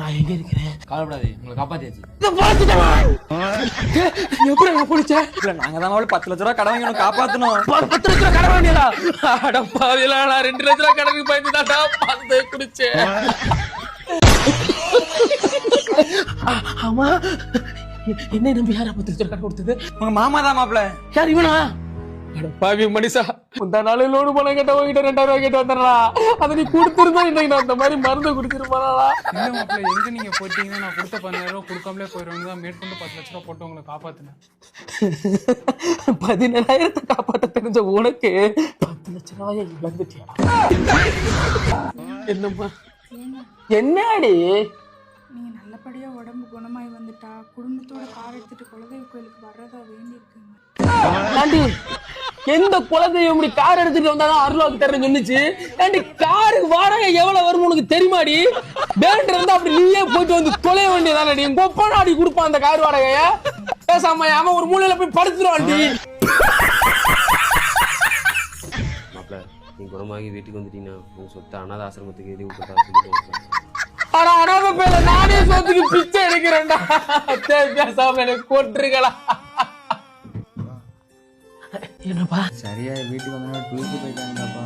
நான் எங்க இருக்கிறேன்? கவலைப்படாது, உங்களை காப்பாத்தியாச்சு. எப்படி நான் பிடிச்சேன்? நாங்க தான் 10 லட்ச ரூபா கடன் வாங்கி காப்பாத்தணும். 10 லட்ச ரூபா கடன் வாங்கியதா? அடப்பாவில நான் 2 லட்ச ரூபா கடனுக்கு பயந்து தாண்டா பாத்து குடிச்சேன். ஆமா, என்ன நம்பி யாரா 10 லட்ச ரூபா கடன் கொடுத்தது? உங்க மாமா தான் மாப்பிள்ள. யார் இவனா? அடப்பாவி மனுஷா, முந்தா நாளே லோடு பணம் கேட்டவங்கிட்ட 2000 ரூபாய் கேட்டு வந்தா. அதை நீ கொடுத்துருந்தா இன்னைக்கு நான் அந்த மாதிரி மருந்து குடிச்சிருப்பானா? இல்ல மாப்பிள்ள, எங்க நீங்க போயிட்டீங்கன்னா நான் கொடுத்த 10000 ரூபாய் கொடுக்காமலே போயிருவாங்க தான் மேற்கொண்டு 10 லட்ச ரூபாய் போட்டு உங்களை காப்பாத்தினேன். 17,000 காப்பாற்ற தெரிஞ்ச உனக்கு 10 லட்ச ரூபாயை இழந்துட்டியா? என்னம்மா என்னடி? நீங்க நல்லபடியா உடம்பு குணமாயி வந்துட்டா குடும்பத்தோட கார் எடுத்துட்டு குலதெய்வ கோயிலுக்கு வர்றதா வேண்டி இருக்குங்க. ஆண்டி, எந்த குலதெய்வம் இப்படி கார் எடுத்துட்டு வந்தாதான் அருளாக்கு தரேன்னு சொன்னிச்சு. ஆண்டி, காருக்கு வாடகை எவ்வளவு வரும் உனக்கு தெரியுமாடி? பேண்ட் இருந்தா அப்படி நீயே போயிட்டு வந்து தொலைய வேண்டியதானடி. கொப்பனாடி கொடுப்பான் அந்த கார் வாடகைய. பேசாம அவன் ஒரு மூலையில போய் படுத்துருவான்டி. மாப்பிள்ள, நீ குணமாகி வீட்டுக்கு வந்துட்டீங்கன்னா உங்க சொத்தை அனாத ஆசிரமத்துக்கு எழுதி விட்டுட்டா சொல்லிட்டு. ஆனா அனாத பேர நானே சொத்துக்கு பிச்சை எடுக்கிறேன்டா. பேசாம எனக்கு கொட்டுருக்கலாம். என்னப்பா சரியா வீட்டுக்கு வந்தா டூருக்கு போயிட்டாங்கப்பா.